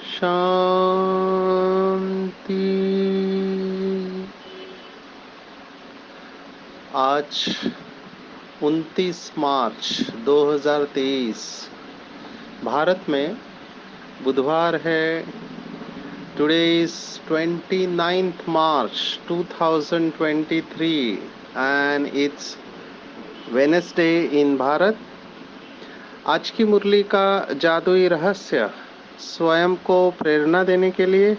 शांति। आज 29 मार्च 2023 भारत में बुधवार है। Today is 29th March 2023 and it's Wednesday in Bharat. आज की मुरली का जादुई रहस्य स्वयं को प्रेरणा देने के लिए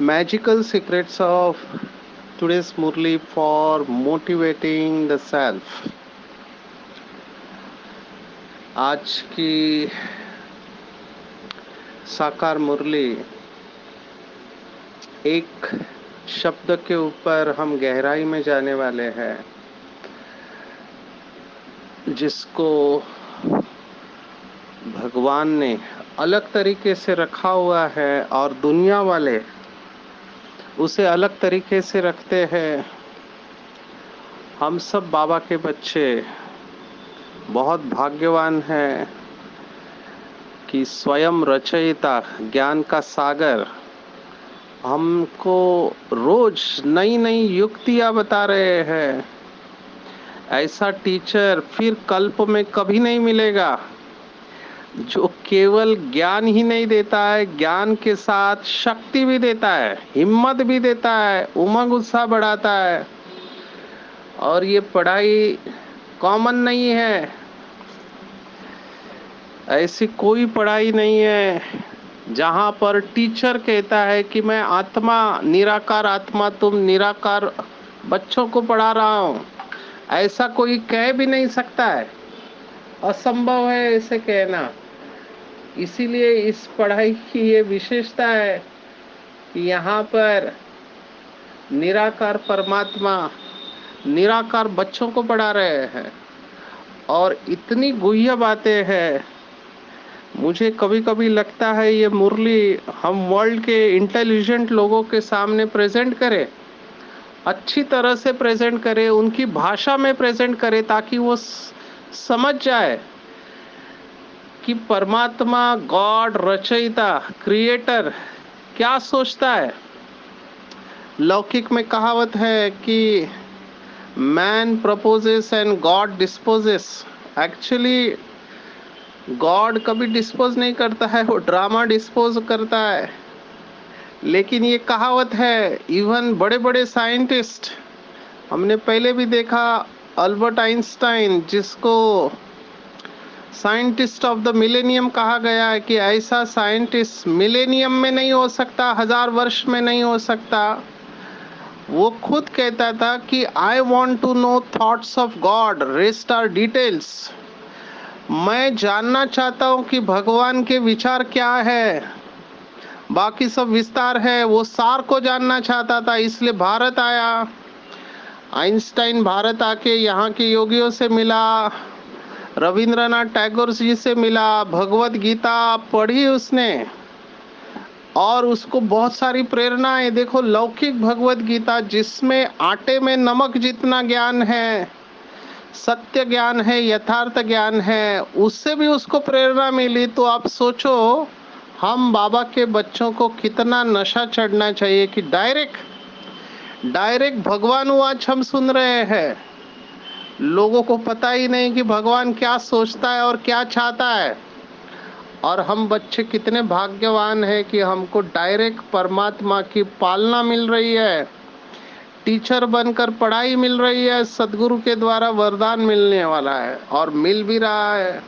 magical secrets of today's Murli for motivating the self. आज की साकार मुरली एक शब्द के ऊपर हम गहराई में जाने वाले हैं, जिसको भगवान ने अलग तरीके से रखा हुआ है और दुनिया वाले उसे अलग तरीके से रखते हैं। हम सब बाबा के बच्चे बहुत भाग्यवान हैं कि स्वयं रचयिता ज्ञान का सागर हमको रोज नई नई युक्तियां बता रहे हैं। ऐसा टीचर फिर कल्प में कभी नहीं मिलेगा जो केवल ज्ञान ही नहीं देता है, ज्ञान के साथ शक्ति भी देता है, हिम्मत भी देता है, उमंग उत्साह बढ़ाता है। और ये पढ़ाई कॉमन नहीं है, ऐसी कोई पढ़ाई नहीं है जहां पर टीचर कहता है कि मैं आत्मा, निराकार आत्मा, तुम निराकार बच्चों को पढ़ा रहा हूं। ऐसा कोई कह भी नहीं सकता है, असंभव है ऐसे कहना। इसीलिए इस पढ़ाई की ये विशेषता है कि यहाँ पर निराकार परमात्मा निराकार बच्चों को पढ़ा रहे हैं और इतनी गुह्य बातें हैं। मुझे कभी कभी लगता है ये मुरली हम वर्ल्ड के इंटेलिजेंट लोगों के सामने प्रेजेंट करें, अच्छी तरह से प्रेजेंट करें, उनकी भाषा में प्रेजेंट करें, ताकि वो समझ जाए कि परमात्मा, गॉड, रचयिता, क्रिएटर क्या सोचता है। लौकिक में कहावत है कि man proposes and God disposes. Actually God कभी डिस्पोज नहीं करता है, वो ड्रामा डिस्पोज करता है। लेकिन ये कहावत है, इवन बड़े बड़े साइंटिस्ट, हमने पहले भी देखा, अल्बर्ट आइंस्टाइन, जिसको साइंटिस्ट ऑफ द मिलेनियम कहा गया है, कि ऐसा साइंटिस्ट मिलेनियम में नहीं हो सकता, 1000 वर्ष में नहीं हो सकता। वो खुद कहता था कि I want to know thoughts of God, rest are details. मैं जानना चाहता हूं कि भगवान के विचार क्या है, बाकी सब विस्तार है। वो सार को जानना चाहता था, इसलिए भारत आया। आइंस्टाइन भारत आके यहाँ के योगियों से मिला, रविंद्रनाथ टैगोर जी से मिला, भगवत गीता पढ़ी उसने और उसको बहुत सारी प्रेरणा है। देखो, लौकिक भगवत गीता जिसमें आटे में नमक जितना ज्ञान है, सत्य ज्ञान है, यथार्थ ज्ञान है, उससे भी उसको प्रेरणा मिली। तो आप सोचो, हम बाबा के बच्चों को कितना नशा चढ़ना चाहिए कि डायरेक्ट भगवान वाच हम सुन रहे हैं। लोगों को पता ही नहीं कि भगवान क्या सोचता है और क्या चाहता है। और हम बच्चे कितने भाग्यवान हैं कि हमको डायरेक्ट परमात्मा की पालना मिल रही है, टीचर बनकर पढ़ाई मिल रही है, सदगुरु के द्वारा वरदान मिलने वाला है और मिल भी रहा है।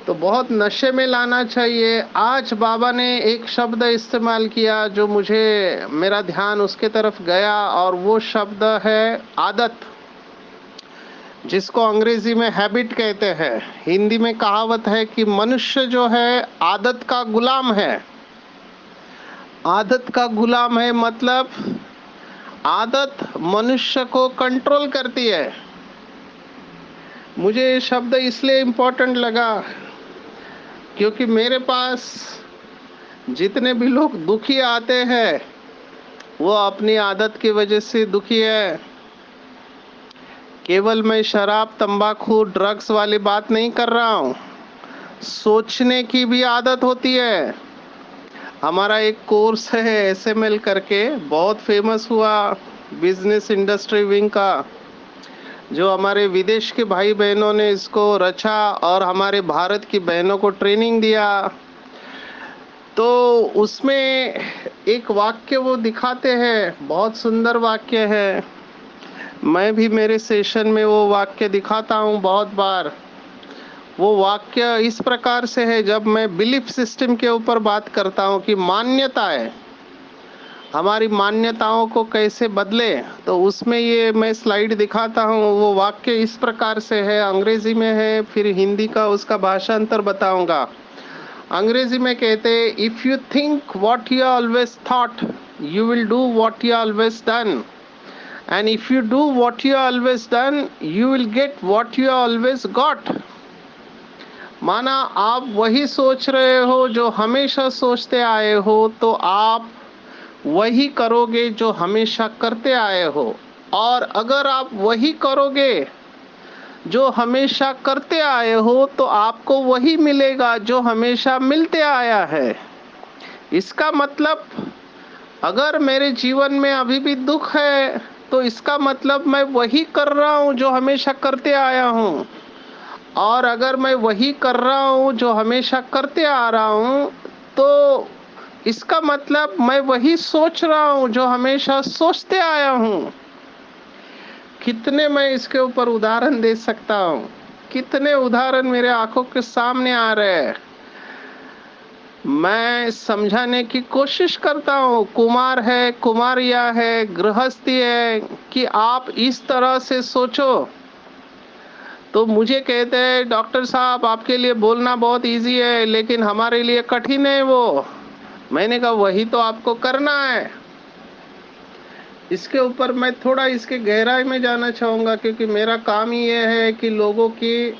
तो बहुत नशे में लाना चाहिए। आज बाबा ने एक शब्द इस्तेमाल किया जो मुझे, मेरा ध्यान उसके तरफ गया, और वो शब्द है आदत, जिसको अंग्रेजी में हैबिट कहते हैं। हिंदी में कहावत है कि मनुष्य जो है आदत का गुलाम है। आदत का गुलाम है मतलब आदत मनुष्य को कंट्रोल करती है। मुझे ये शब्द इसलिए इम्पोर्टेंट लगा क्योंकि मेरे पास जितने भी लोग दुखी आते हैं वो अपनी आदत की वजह से दुखी है। केवल मैं शराब, तंबाकू, ड्रग्स वाली बात नहीं कर रहा हूँ। सोचने की भी आदत होती है। हमारा एक कोर्स है एसएमएल करके, बहुत फेमस हुआ बिजनेस इंडस्ट्री विंग का, जो हमारे विदेश के भाई बहनों ने इसको रचा और हमारे भारत की बहनों को ट्रेनिंग दिया। तो उसमें एक वाक्य वो दिखाते हैं, बहुत सुंदर वाक्य है। मैं भी मेरे सेशन में वो वाक्य दिखाता हूँ बहुत बार। वो वाक्य इस प्रकार से है, जब मैं बिलीफ सिस्टम के ऊपर बात करता हूँ कि मान्यताएं, हमारी मान्यताओं को कैसे बदले, तो उसमें ये मैं स्लाइड दिखाता हूँ। वो वाक्य इस प्रकार से है, अंग्रेजी में है, फिर हिंदी का उसका भाषांतर बताऊंगा। अंग्रेजी में कहते हैं, if you think what you always thought you will do what you always done, and if you do what you always done you will get what you always got. माना आप वही सोच रहे हो जो हमेशा सोचते आए हो, तो आप वही करोगे जो हमेशा करते आए हो। और अगर आप वही करोगे जो हमेशा करते आए हो तो आपको वही मिलेगा जो हमेशा मिलते आया है। इसका मतलब, अगर मेरे जीवन में अभी भी दुख है तो इसका मतलब मैं वही कर रहा हूँ जो हमेशा करते आया हूँ। और अगर मैं वही कर रहा हूँ जो हमेशा करते आ रहा हूँ तो इसका मतलब मैं वही सोच रहा हूँ जो हमेशा सोचते आया हूँ। कितने मैं इसके ऊपर उदाहरण दे सकता हूँ, कितने उदाहरण मेरे आंखों के सामने आ रहे हैं। मैं समझाने की कोशिश करता हूँ, कुमार है, कुमारिया है, गृहस्थी है, कि आप इस तरह से सोचो। तो मुझे कहते हैं, डॉक्टर साहब आपके लिए बोलना बहुत इजी है लेकिन हमारे लिए कठिन है वो। मैंने कहा वही तो आपको करना है। इसके ऊपर मैं थोड़ा इसके गहराई में जाना चाहूंगा क्योंकि मेरा काम ही ये है कि लोगों की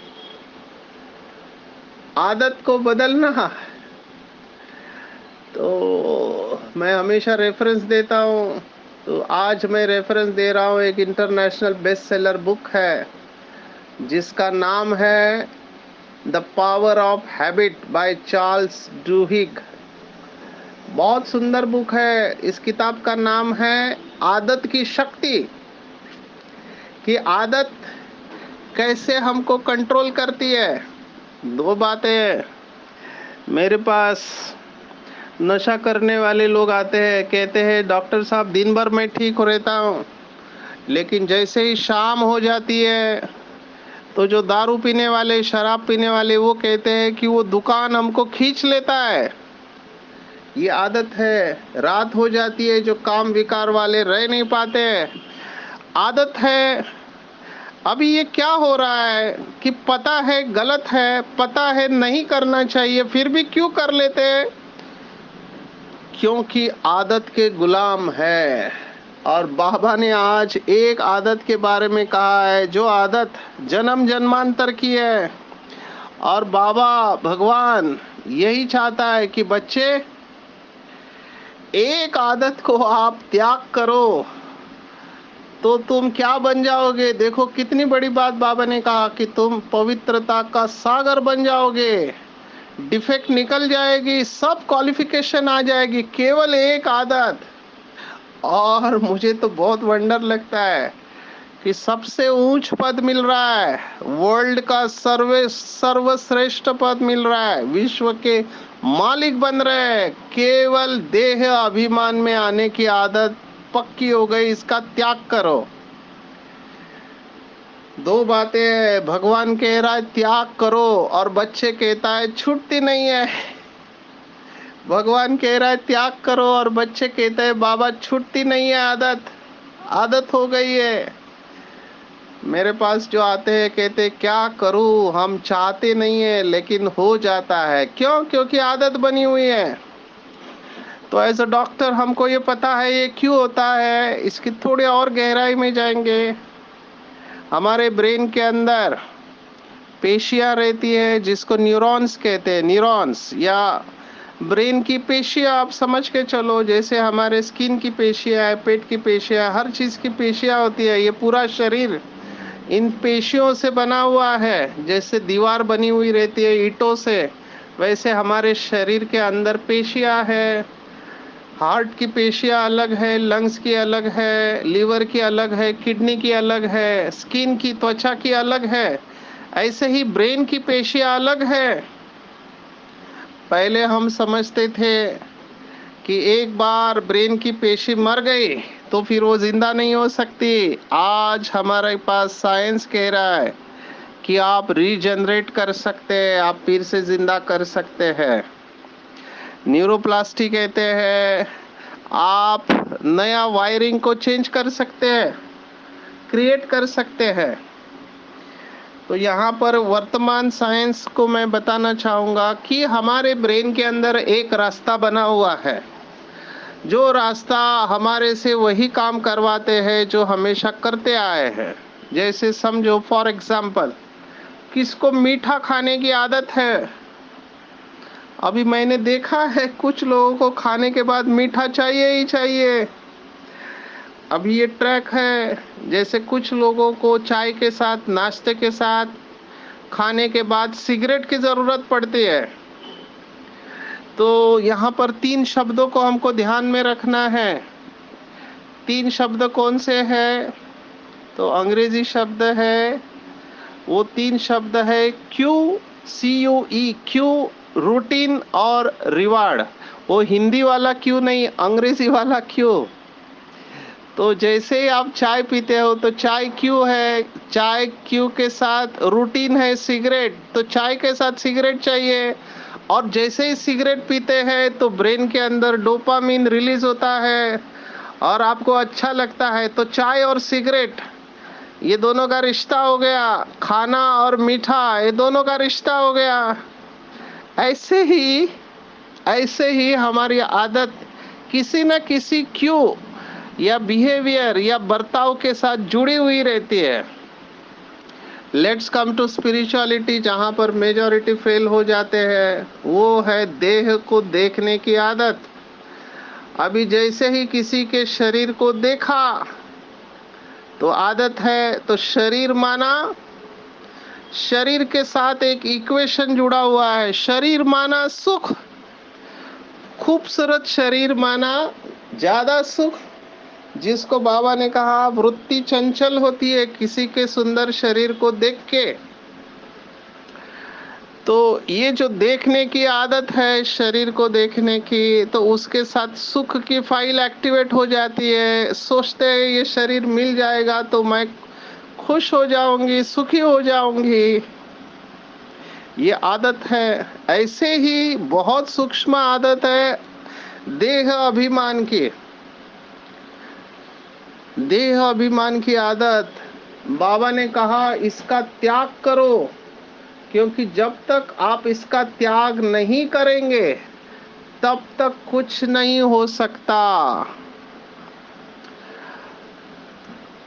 आदत को बदलना। तो मैं हमेशा रेफरेंस देता हूँ, तो आज मैं रेफरेंस दे रहा हूँ, एक इंटरनेशनल बेस्ट सेलर बुक है जिसका नाम है the power of habit by Charles Duhigg. बहुत सुंदर बुक है। इस किताब का नाम है आदत की शक्ति, कि आदत कैसे हमको कंट्रोल करती है। दो बातें, मेरे पास नशा करने वाले लोग आते हैं, कहते हैं डॉक्टर साहब दिन भर मैं ठीक हो रहता हूँ लेकिन जैसे ही शाम हो जाती है तो जो दारू पीने वाले, शराब पीने वाले, वो कहते हैं कि वो दुकान हमको खींच लेता है। ये आदत है। रात हो जाती है, जो काम विकार वाले रह नहीं पाते हैं, आदत है। अभी ये क्या हो रहा है कि पता है गलत है, पता है नहीं करना चाहिए, फिर भी क्यों कर लेते हैं? क्योंकि आदत के गुलाम है। और बाबा ने आज एक आदत के बारे में कहा है, जो आदत जन्म जन्मांतर की है। और बाबा भगवान यही चाहता है कि बच्चे, एक आदत को आप त्याग करो तो तुम क्या बन जाओगे। देखो कितनी बड़ी बात बाबा ने कहा कि तुम पवित्रता का सागर बन जाओगे। डिफेक्ट निकल जाएगी, सब क्वालिफिकेशन आ जाएगी, केवल एक आदत। और मुझे तो बहुत वंडर लगता है कि सबसे ऊंच पद मिल रहा है, वर्ल्ड का सर्वश्रेष्ठ पद मिल रहा है, विश्व के मालिक बन रहे हैं। केवल देह अभिमान में आने की आदत पक्की हो गई, इसका त्याग करो। दो बातें हैं, भगवान कह रहा है त्याग करो और बच्चे कहता है छूटती नहीं है। भगवान कह रहा है त्याग करो और बच्चे कहते हैं बाबा छूटती नहीं है, आदत आदत हो गई है। मेरे पास जो आते हैं कहते क्या करूं, हम चाहते नहीं है लेकिन हो जाता है। क्यों? क्योंकि आदत बनी हुई है। तो एज अ डॉक्टर हमको ये पता है ये क्यों होता है। इसकी थोड़ी और गहराई में जाएंगे। हमारे ब्रेन के अंदर पेशियां रहती है जिसको न्यूरॉन्स कहते हैं। न्यूरॉन्स या ब्रेन की पेशियां आप समझ के चलो, जैसे हमारे स्किन की पेशियां है, पेट की पेशियां, हर चीज की पेशियां होती है। ये पूरा शरीर इन पेशियों से बना हुआ है। जैसे दीवार बनी हुई रहती है ईंटों से, वैसे हमारे शरीर के अंदर पेशियां है। हार्ट की पेशियां अलग है, लंग्स की अलग है, लीवर की अलग है, किडनी की अलग है, स्किन की, त्वचा की अलग है। ऐसे ही ब्रेन की पेशियां अलग है। पहले हम समझते थे कि एक बार ब्रेन की पेशी मर गई तो फिर वो जिंदा नहीं हो सकती। आज हमारे पास साइंस कह रहा है कि आप रीजनरेट कर सकते हैं, आप फिर से जिंदा कर सकते हैं। न्यूरोप्लास्टी कहते हैं, आप नया वायरिंग को चेंज कर सकते हैं, क्रिएट कर सकते हैं। तो यहाँ पर वर्तमान साइंस को मैं बताना चाहूँगा कि हमारे ब्रेन के अंदर एक रास्ता बना हुआ है। जो रास्ता हमारे से वही काम करवाते हैं जो हमेशा करते आए हैं। जैसे समझो फॉर एग्जाम्पल, किसको मीठा खाने की आदत है। अभी मैंने देखा है कुछ लोगों को खाने के बाद मीठा चाहिए ही चाहिए। अभी ये ट्रैक है, जैसे कुछ लोगों को चाय के साथ, नाश्ते के साथ, खाने के बाद सिगरेट की जरूरत पड़ती है। तो यहाँ पर 3 शब्दों को हमको ध्यान में रखना है। 3 शब्द कौन से हैं? तो अंग्रेजी शब्द है, वो 3 शब्द है QCUE, क्यू, रूटीन और रिवार्ड। वो हिंदी वाला क्यों नहीं, अंग्रेजी वाला क्यों। तो जैसे ही आप चाय पीते हो तो चाय क्यों है, चाय क्यों के साथ रूटीन है सिगरेट, तो चाय के साथ सिगरेट चाहिए। और जैसे ही सिगरेट पीते हैं तो ब्रेन के अंदर डोपामिन रिलीज होता है और आपको अच्छा लगता है। तो चाय और सिगरेट, ये दोनों का रिश्ता हो गया। खाना और मीठा, ये दोनों का रिश्ता हो गया। ऐसे ही हमारी आदत किसी न किसी क्यों या बिहेवियर या बर्ताव के साथ जुड़ी हुई रहती है। लेट्स कम टू स्पिरिचुअलिटी, जहां पर मेजॉरिटी फेल हो जाते हैं, वो है देह को देखने की आदत। अभी जैसे ही किसी के शरीर को देखा तो आदत है, तो शरीर माना, शरीर के साथ एक इक्वेशन जुड़ा हुआ है। शरीर माना सुख, खूबसूरत शरीर माना ज्यादा सुख। जिसको बाबा ने कहा वृत्ति चंचल होती है किसी के सुंदर शरीर को देख के। तो ये जो देखने की आदत है शरीर को देखने की, तो उसके साथ सुख की फाइल एक्टिवेट हो जाती है। सोचते हैं ये शरीर मिल जाएगा तो मैं खुश हो जाऊंगी, सुखी हो जाऊंगी। ये आदत है। ऐसे ही बहुत सूक्ष्म आदत है देह अभिमान की। देह अभिमान की आदत, बाबा ने कहा इसका त्याग करो, क्योंकि जब तक आप इसका त्याग नहीं करेंगे तब तक कुछ नहीं हो सकता।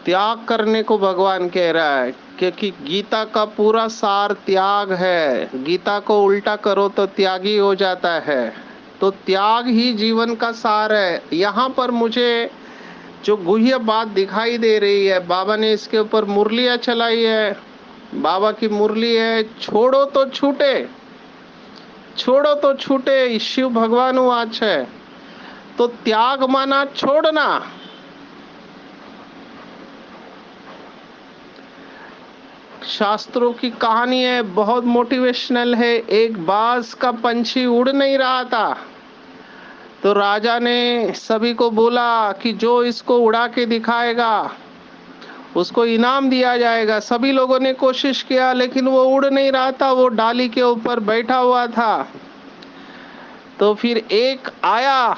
त्याग करने को भगवान कह रहा है, क्योंकि गीता का पूरा सार त्याग है। गीता को उल्टा करो तो त्यागी हो जाता है। तो त्याग ही जीवन का सार है। यहाँ पर मुझे जो गुह्य बात दिखाई दे रही है, बाबा ने इसके ऊपर मुरलियां चलाई है। बाबा की मुरली है, छोड़ो तो छूटे, छोड़ो तो छूटे, शिव भगवान वाच है। तो त्याग माना छोड़ना। शास्त्रों की कहानी है, बहुत मोटिवेशनल है। एक बाज का पंछी उड़ नहीं रहा था, तो राजा ने सभी को बोला कि जो इसको उड़ा के दिखाएगा उसको इनाम दिया जाएगा। सभी लोगों ने कोशिश किया लेकिन वो उड़ नहीं रहा था, वो डाली के ऊपर बैठा हुआ था। तो फिर एक आया,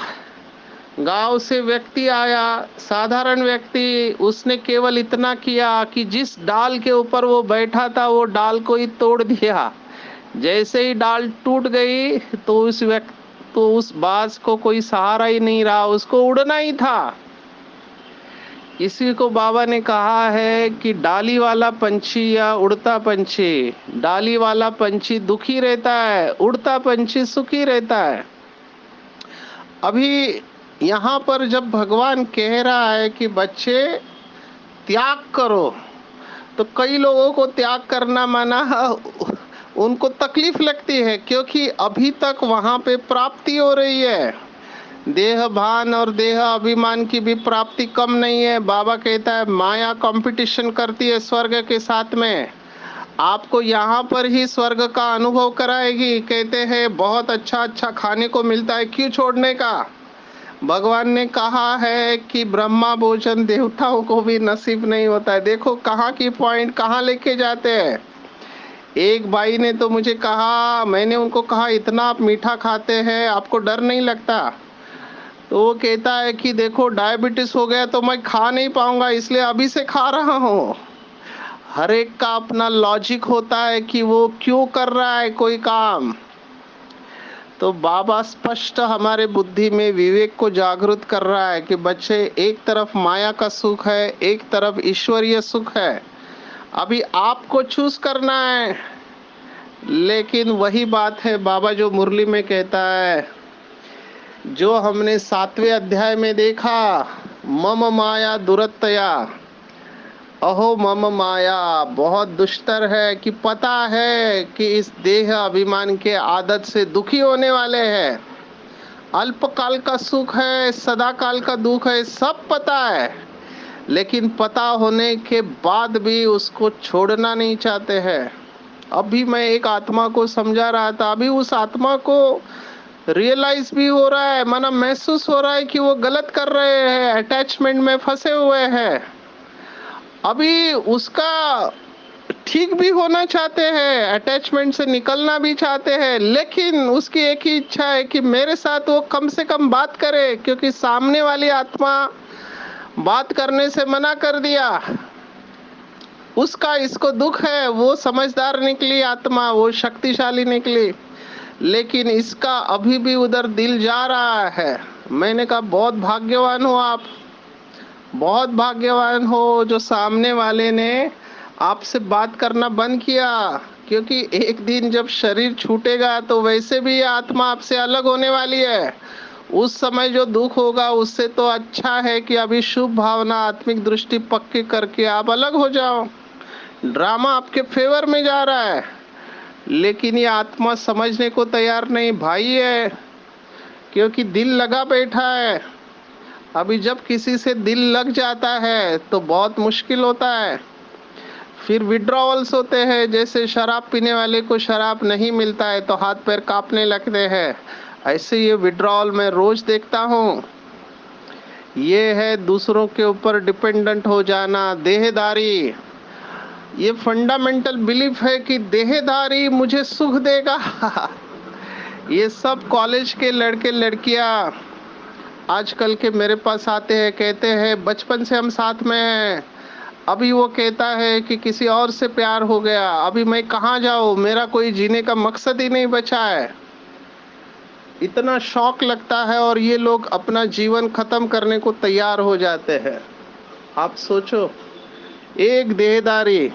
गांव से व्यक्ति आया, साधारण व्यक्ति। उसने केवल इतना किया कि जिस डाल के ऊपर वो बैठा था वो डाल को ही तोड़ दिया। जैसे ही डाल टूट गई तो उस तो उस बाज को कोई सहारा ही नहीं रहा, उसको उड़ना ही था। इसी को बाबा ने कहा है कि डाली वाला पंछी या उड़ता पंछी, डाली वाला पंछी दुखी रहता है, उड़ता पंछी सुखी रहता है। अभी यहाँ पर जब भगवान कह रहा है कि बच्चे त्याग करो, तो कई लोगों को त्याग करना माना उनको तकलीफ लगती है, क्योंकि अभी तक वहां पे प्राप्ति हो रही है। देह भान और देह अभिमान की भी प्राप्ति कम नहीं है। बाबा कहता है माया कंपटीशन करती है स्वर्ग के साथ में, आपको यहाँ पर ही स्वर्ग का अनुभव कराएगी। कहते हैं बहुत अच्छा अच्छा खाने को मिलता है, क्यों छोड़ने का। भगवान ने कहा है कि ब्रह्मा भोजन देवताओं को भी नसीब नहीं होता है। देखो कहाँ की पॉइंट कहाँ लेके जाते हैं। एक भाई ने तो मुझे कहा, मैंने उनको कहा इतना आप मीठा खाते हैं, आपको डर नहीं लगता। तो वो कहता है कि देखो डायबिटीज हो गया तो मैं खा नहीं पाऊंगा, इसलिए अभी से खा रहा हूँ। हर एक का अपना लॉजिक होता है कि वो क्यों कर रहा है कोई काम। तो बाबा स्पष्ट हमारे बुद्धि में विवेक को जागृत कर रहा है कि बच्चे, एक तरफ माया का सुख है, एक तरफ ईश्वरीय सुख है। अभी आपको चूज करना है। लेकिन वही बात है बाबा जो मुरली में कहता है, जो हमने 7वें अध्याय में देखा, मम माया दुरत्तया, अहो मम माया, बहुत दुष्टर है कि पता है कि इस देह अभिमान के आदत से दुखी होने वाले हैं। अल्पकाल का सुख है, सदा काल का दुख है, सब पता है, लेकिन पता होने के बाद भी उसको छोड़ना नहीं चाहते हैं। अभी मैं एक आत्मा को समझा रहा था, अभी उस आत्मा को रियलाइज भी हो रहा है, माना महसूस हो रहा है कि वो गलत कर रहे हैं, अटैचमेंट में फंसे हुए हैं। अभी उसका ठीक भी होना चाहते हैं, अटैचमेंट से निकलना भी चाहते हैं, लेकिन उसकी एक ही इच्छा है कि मेरे साथ वो कम से कम बात करे, क्योंकि सामने वाली आत्मा बात करने से मना कर दिया। उसका इसको दुख है, वो समझदार निकली आत्मा, वो शक्तिशाली निकली, लेकिन इसका अभी भी उधर दिल जा रहा है। मैंने कहा बहुत भाग्यवान हो आप, बहुत भाग्यवान हो जो सामने वाले ने आपसे बात करना बंद किया, क्योंकि एक दिन जब शरीर छूटेगा तो वैसे भी ये आत्मा आपसे अलग होने वाली है। उस समय जो दुख होगा उससे तो अच्छा है कि अभी शुभ भावना आत्मिक दृष्टि पक्की करके आप अलग हो जाओ। ड्रामा आपके फेवर में जा रहा है, लेकिन ये आत्मा समझने को तैयार नहीं भाई है, क्योंकि दिल लगा बैठा है। अभी जब किसी से दिल लग जाता है तो बहुत मुश्किल होता है, फिर विड्रॉवल्स होते हैं। जैसे शराब पीने वाले को शराब नहीं मिलता है तो हाथ पैर कांपने लगते हैं, ऐसे ये विड्रॉवल मैं रोज देखता हूँ। ये है दूसरों के ऊपर डिपेंडेंट हो जाना, देहदारी। ये फंडामेंटल बिलीफ है कि देहदारी मुझे सुख देगा। ये सब कॉलेज के लड़के लड़कियां आजकल के मेरे पास आते हैं, कहते हैं बचपन से हम साथ में हैं, अभी वो कहता है कि किसी और से प्यार हो गया, अभी मैं कहाँ जाऊँ, मेरा कोई जीने का मकसद ही नहीं बचा है। इतना शौक लगता है और ये लोग अपना जीवन खत्म करने को तैयार हो जाते हैं। आप सोचो, एक देहदारी,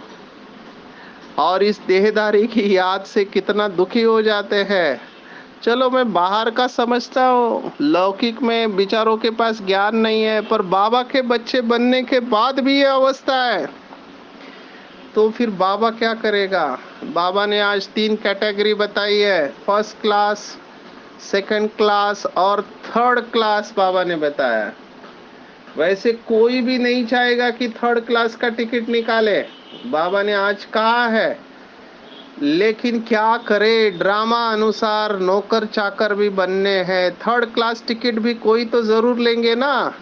और इस देहदारी की याद से कितना दुखी हो जाते हैं। चलो मैं बाहर का समझता हूँ, लौकिक में बेचारों के पास ज्ञान नहीं है, पर बाबा के बच्चे बनने के बाद भी ये अवस्था है, तो फिर बाबा क्या करेगा। बाबा ने आज 3 कैटेगरी बताई है, फर्स्ट क्लास, सेकंड क्लास और थर्ड क्लास बाबा ने बताया। वैसे कोई भी नहीं चाहेगा कि थर्ड क्लास का टिकट निकाले, बाबा ने आज कहा है, लेकिन क्या करे, ड्रामा अनुसार नौकर चाकर भी बनने हैं, थर्ड क्लास टिकट भी कोई तो जरूर लेंगे ना।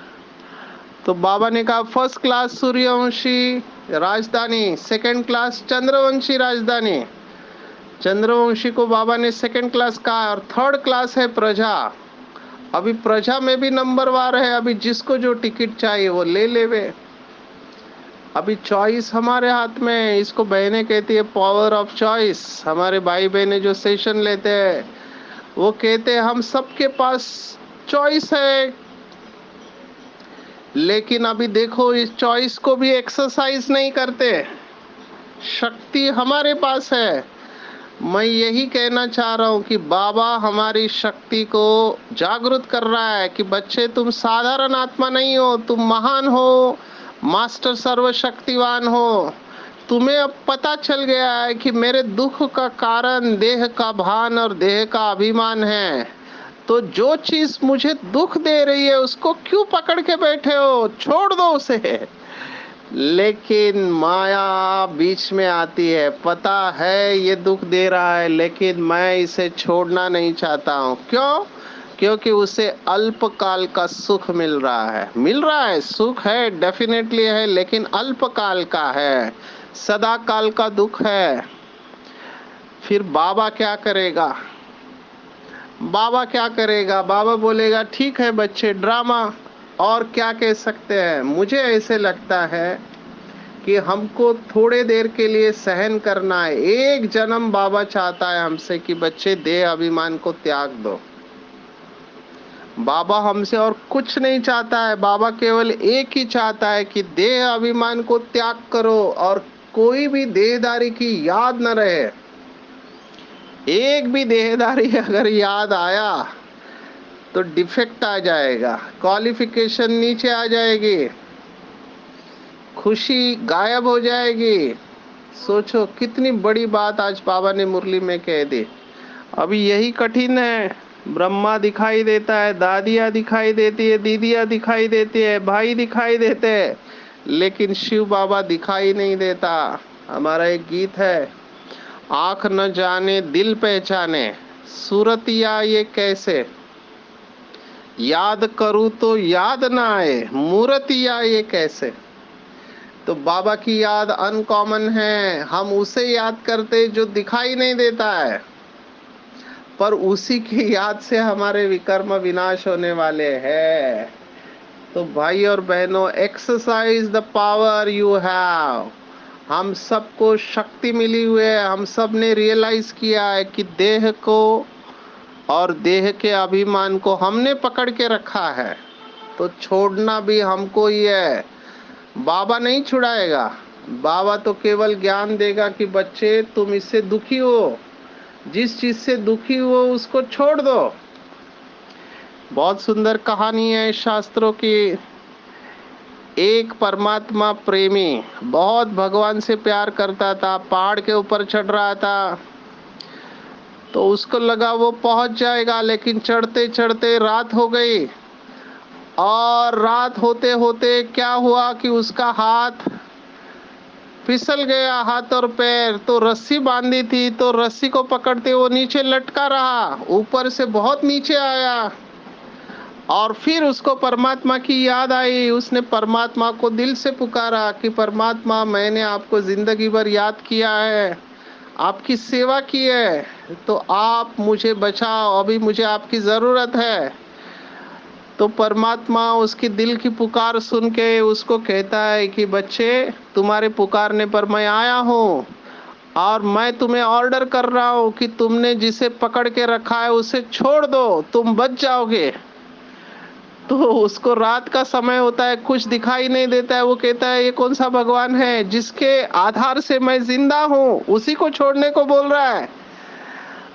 तो बाबा ने कहा फर्स्ट क्लास सूर्यवंशी राजधानी, सेकंड क्लास चंद्रवंशी राजधानी। चंद्रवंशी को बाबा ने सेकंड क्लास कहा, और थर्ड क्लास है प्रजा। अभी प्रजा में भी नंबरवार है, अभी जिसको जो टिकट चाहिए वो ले लेवे। अभी चॉइस हमारे हाथ में है, इसको बहनें कहती है पावर ऑफ चॉइस। हमारे भाई बहनें जो सेशन लेते हैं वो कहते हम सबके पास चॉइस है, लेकिन अभी देखो इस चॉइस को भी एक्सरसाइज नहीं करते। शक्ति हमारे पास है। मैं यही कहना चाह रहा हूँ कि बाबा हमारी शक्ति को जागृत कर रहा है कि बच्चे तुम साधारण आत्मा नहीं हो, तुम महान हो, मास्टर सर्वशक्तिवान हो। तुम्हें अब पता चल गया है कि मेरे दुख का कारण देह का भान और देह का अभिमान है। तो जो चीज मुझे दुख दे रही है उसको क्यों पकड़ के बैठे हो, छोड़ दो उसे। लेकिन माया बीच में आती है, पता है ये दुख दे रहा है लेकिन मैं इसे छोड़ना नहीं चाहता हूँ। क्यों? क्योंकि उसे अल्पकाल का सुख मिल रहा है, सुख है, डेफिनेटली है, लेकिन अल्पकाल का है, सदा काल का दुख है। फिर बाबा क्या करेगा? बाबा क्या करेगा? बाबा बोलेगा ठीक है बच्चे, ड्रामा। और क्या कह सकते हैं? मुझे ऐसे लगता है कि हमको थोड़े देर के लिए सहन करना है। एक जन्म बाबा चाहता है हमसे कि बच्चे देह अभिमान को त्याग दो। बाबा हमसे और कुछ नहीं चाहता है, बाबा केवल एक ही चाहता है कि देह अभिमान को त्याग करो और कोई भी देहदारी की याद न रहे। एक भी देहदारी अगर याद आया तो डिफेक्ट आ जाएगा, क्वालिफिकेशन नीचे आ जाएगी, खुशी गायब हो जाएगी। सोचो कितनी बड़ी बात आज बाबा ने मुरली में कह दी। अभी यही कठिन है। ब्रह्मा दिखाई देता है, दादियाँ दिखाई देती है, दीदियाँ दिखाई देती है, भाई दिखाई देते हैं, लेकिन शिव बाबा दिखाई नहीं देता। हमारा एक गीत है, आंख न जाने दिल पहचाने, सूरतिया ये कैसे, याद करूं तो याद ना आए, मूर्तिया ये कैसे। तो बाबा की याद अनकॉमन है, हम उसे याद करते जो दिखाई नहीं देता है, पर उसी की याद से हमारे विकर्म विनाश होने वाले हैं। तो भाई और बहनों, exercise the power you have. हम सबको शक्ति मिली हुई है, हम सब ने रियलाइज किया है कि देह को और देह के अभिमान को हमने पकड़ के रखा है, तो छोड़ना भी हमको ही है। बाबा नहीं छुड़ाएगा। बाबा तो केवल ज्ञान देगा कि बच्चे तुम इससे दुखी हो, जिस चीज से दुखी हो उसको छोड़ दो। बहुत सुंदर कहानी है शास्त्रों की। एक परमात्मा प्रेमी बहुत भगवान से प्यार करता था, पहाड़ के ऊपर चढ़ रहा था, तो उसको लगा वो पहुंच जाएगा, लेकिन चढ़ते चढ़ते रात हो गई। और रात होते होते क्या हुआ कि उसका हाथ फिसल गया, हाथ और पैर। तो रस्सी बांधी थी, तो रस्सी को पकड़ते वो नीचे लटका रहा, ऊपर से बहुत नीचे आया। और फिर उसको परमात्मा की याद आई। उसने परमात्मा को दिल से पुकारा कि परमात्मा, मैंने आपको जिंदगी भर याद किया है, आपकी सेवा की है, तो आप मुझे बचाओ, अभी मुझे आपकी जरूरत है। तो परमात्मा उसकी दिल की पुकार सुन के उसको कहता है कि बच्चे, तुम्हारे पुकारने पर मैं आया हूँ, और मैं तुम्हें ऑर्डर कर रहा हूँ कि तुमने जिसे पकड़ के रखा है उसे छोड़ दो, तुम बच जाओगे। तो उसको रात का समय होता है, कुछ दिखाई नहीं देता है। वो कहता है ये कौन सा भगवान है जिसके आधार से मैं जिंदा हूँ, उसी को छोड़ने को बोल रहा है।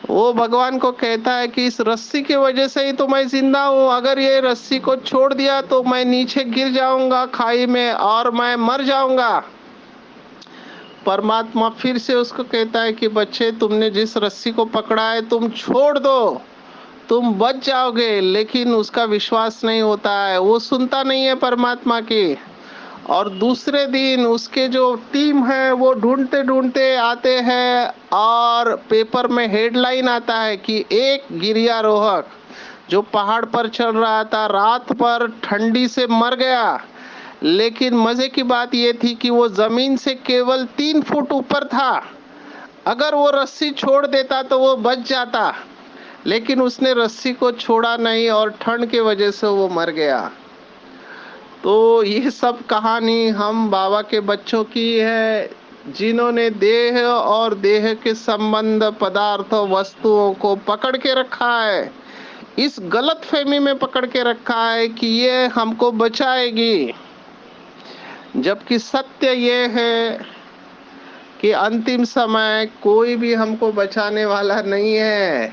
वो भगवान को कहता है कि इस रस्सी की वजह से ही तो मैं जिंदा हूँ, अगर ये रस्सी को छोड़ दिया तो मैं नीचे गिर जाऊंगा खाई में और मैं मर जाऊंगा। परमात्मा फिर से उसको कहता है कि बच्चे, तुमने जिस रस्सी को पकड़ा है तुम छोड़ दो, तुम बच जाओगे। लेकिन उसका विश्वास नहीं होता है, वो सुनता नहीं है परमात्मा की। और दूसरे दिन उसके जो टीम है वो ढूंढते ढूंढते आते हैं, और पेपर में हेडलाइन आता है कि एक गिरियारोहक जो पहाड़ पर चढ़ रहा था रात पर ठंडी से मर गया। लेकिन मजे की बात ये थी कि वो जमीन से केवल 3 फुट ऊपर था, अगर वो रस्सी छोड़ देता तो वो बच जाता, लेकिन उसने रस्सी को छोड़ा नहीं और ठंड के वजह से वो मर गया। तो ये सब कहानी हम बाबा के बच्चों की है, जिन्होंने देह और देह के संबंध पदार्थ वस्तुओं को पकड़ के रखा है, इस गलत फहमी में पकड़ के रखा है कि ये हमको बचाएगी, जबकि सत्य ये है कि अंतिम समय कोई भी हमको बचाने वाला नहीं है।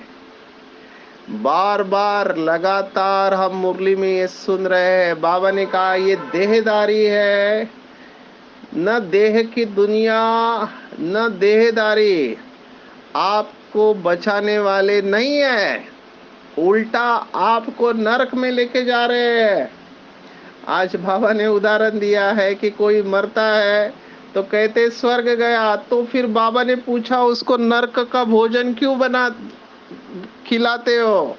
बार बार लगातार हम मुरली में ये सुन रहे हैं, बाबा ने कहा ये देहदारी है, न देह की दुनिया न देहदारी आपको बचाने वाले नहीं है, उल्टा आपको नरक में लेके जा रहे हैं। आज बाबा ने उदाहरण दिया है कि कोई मरता है तो कहते स्वर्ग गया, तो फिर बाबा ने पूछा उसको नरक का भोजन क्यों बना खिलाते हो?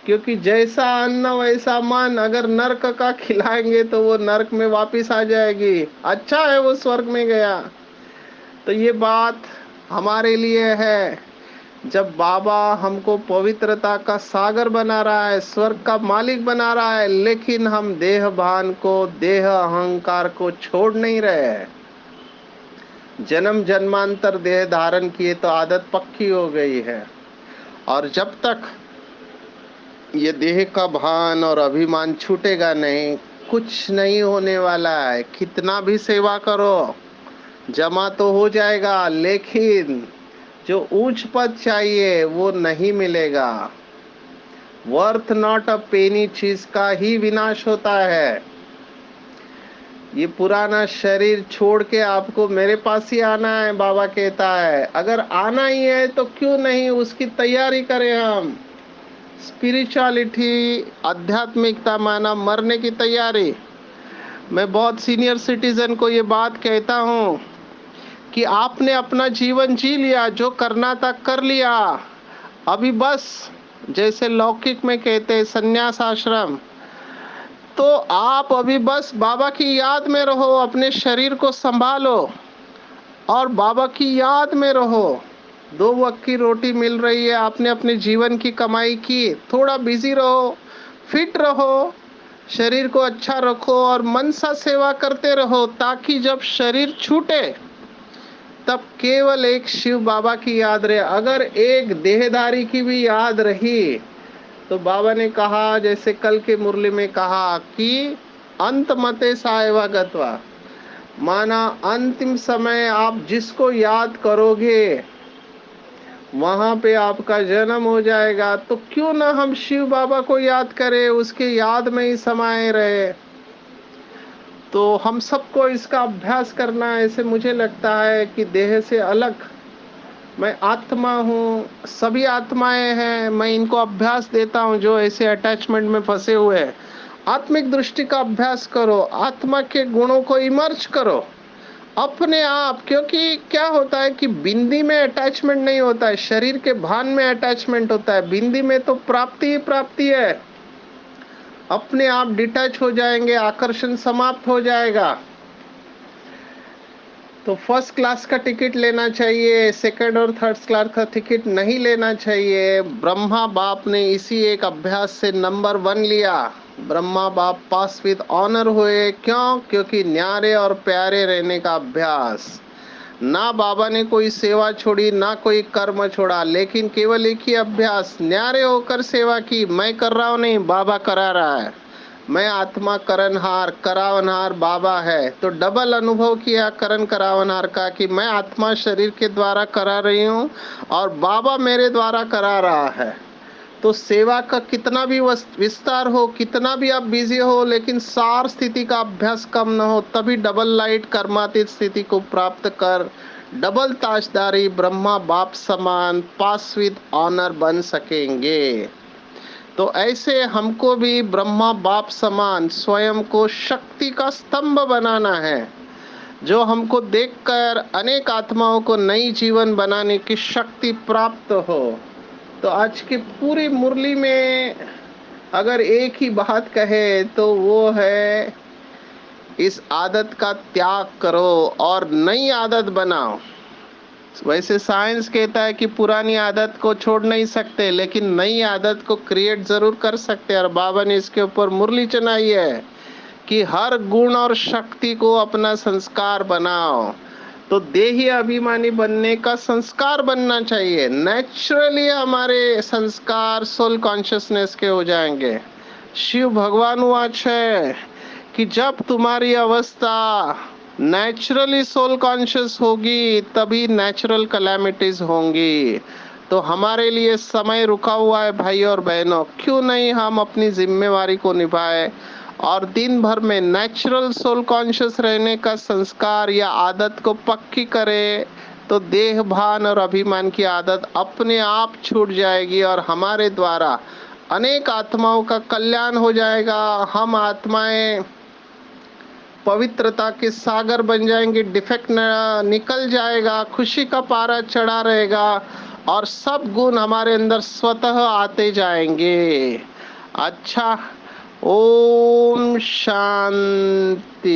क्योंकि जैसा अन्न वैसा मन, अगर नरक का खिलाएंगे तो वो नरक में वापस आ जाएगी, अच्छा है वो स्वर्ग में गया। तो ये बात हमारे लिए है। जब बाबा हमको पवित्रता का सागर बना रहा है, स्वर्ग का मालिक बना रहा है, लेकिन हम देह भान को, देह अहंकार को छोड़ नहीं रहे। जन्म जन्मांतर देह धारण किए तो आदत पक्की हो गई है, और जब तक ये देह का भान और अभिमान छूटेगा नहीं, कुछ नहीं होने वाला है। कितना भी सेवा करो, जमा तो हो जाएगा, लेकिन जो उच्च पद चाहिए वो नहीं मिलेगा। वर्थ नॉट अ पेनी चीज का ही विनाश होता है। ये पुराना शरीर छोड़ के आपको मेरे पास ही आना है, बाबा कहता है। अगर आना ही है तो क्यों नहीं उसकी तैयारी करें हम। स्पिरिचुअलिटी, आध्यात्मिकता माना मरने की तैयारी। मैं बहुत सीनियर सिटीजन को ये बात कहता हूँ कि आपने अपना जीवन जी लिया, जो करना था कर लिया, अभी बस जैसे लौकिक में कहते हैं संन्यास आश्रम, तो आप अभी बस बाबा की याद में रहो, अपने शरीर को संभालो और बाबा की याद में रहो। 2 वक्त की रोटी मिल रही है, आपने अपने जीवन की कमाई की, थोड़ा बिजी रहो, फिट रहो, शरीर को अच्छा रखो और मन सा सेवा करते रहो, ताकि जब शरीर छूटे तब केवल एक शिव बाबा की याद रहे। अगर एक देहदारी की भी याद रही तो बाबा ने कहा, जैसे कल के मुरली में कहा कि अंत मते सायवा गत्वा, माना अंतिम समय आप जिसको याद करोगे वहां पे आपका जन्म हो जाएगा। तो क्यों ना हम शिव बाबा को याद करें, उसके याद में ही समाये रहे। तो हम सबको इसका अभ्यास करना है। ऐसे मुझे लगता है कि देह से अलग मैं आत्मा हूँ, सभी आत्माएं हैं, मैं इनको अभ्यास देता हूँ जो ऐसे अटैचमेंट में फंसे हुए हैं। आत्मिक दृष्टि का अभ्यास करो, आत्मा के गुणों को इमर्ज करो अपने आप। क्योंकि क्या होता है कि बिंदी में अटैचमेंट नहीं होता है, शरीर के भान में अटैचमेंट होता है। बिंदी में तो प्राप्ति ही प्राप्ति है, अपने आप डिटैच हो जाएंगे, आकर्षण समाप्त हो जाएगा। तो फर्स्ट क्लास का टिकट लेना चाहिए, सेकंड और थर्ड क्लास का टिकट नहीं लेना चाहिए। ब्रह्मा बाप ने इसी एक अभ्यास से नंबर 1 लिया। ब्रह्मा बाप पास विद ऑनर हुए। क्यों? क्योंकि न्यारे और प्यारे रहने का अभ्यास। ना बाबा ने कोई सेवा छोड़ी, ना कोई कर्म छोड़ा, लेकिन केवल एक ही अभ्यास, न्यारे होकर सेवा की। मैं कर रहा हूँ नहीं, बाबा करा रहा है। मैं आत्मा करनहार, करावनहार बाबा है। तो डबल अनुभव किया करण करावनहार का कि मैं आत्मा शरीर के द्वारा करा रही हूँ और बाबा मेरे द्वारा करा रहा है। तो सेवा का कितना भी विस्तार हो, कितना भी आप बिजी हो, लेकिन सार स्थिति का अभ्यास कम न हो, तभी डबल लाइट कर्मातीत स्थिति को प्राप्त कर डबल ताजदारी ब्रह्मा बाप समान पास विद ऑनर बन सकेंगे। तो ऐसे हमको भी ब्रह्मा बाप समान स्वयं को शक्ति का स्तंभ बनाना है, जो हमको देखकर अनेक आत्माओं को नई जीवन बनाने की शक्ति प्राप्त हो। तो आज की पूरी मुरली में अगर एक ही बात कहे तो वो है, इस आदत का त्याग करो और नई आदत बनाओ। वैसे साइंस कहता है कि पुरानी आदत को छोड़ नहीं सकते, लेकिन नई आदत को क्रिएट जरूर कर सकते हैं। और बाबा ने इसके ऊपर मुरली चलाई है कि हर गुण और शक्ति को अपना संस्कार बनाओ। तो देही अभिमानी बनने का संस्कार बनना चाहिए। नेचुरली हमारे संस्कार सोल कॉन्शियसनेस के हो जाएंगे। शिव भगवान वाच है कि जब तुम्हारी अवस्था नेचुरली सोल कॉन्शियस होगी तभी नेचुरल कैलेमिटीज होंगी। तो हमारे लिए समय रुका हुआ है भाई और बहनों, क्यों नहीं हम अपनी जिम्मेवारी को निभाए और दिन भर में नेचुरल सोल कॉन्शियस रहने का संस्कार या आदत को पक्की करे। तो देह भान और अभिमान की आदत अपने आप छूट जाएगी और हमारे द्वारा अनेक आत्माओं का कल्याण हो जाएगा। हम आत्माएं पवित्रता के सागर बन जाएंगे, डिफेक्ट निकल जाएगा, खुशी का पारा चढ़ा रहेगा और सब गुण हमारे अंदर स्वतः आते जाएंगे। अच्छा, ओम शांति।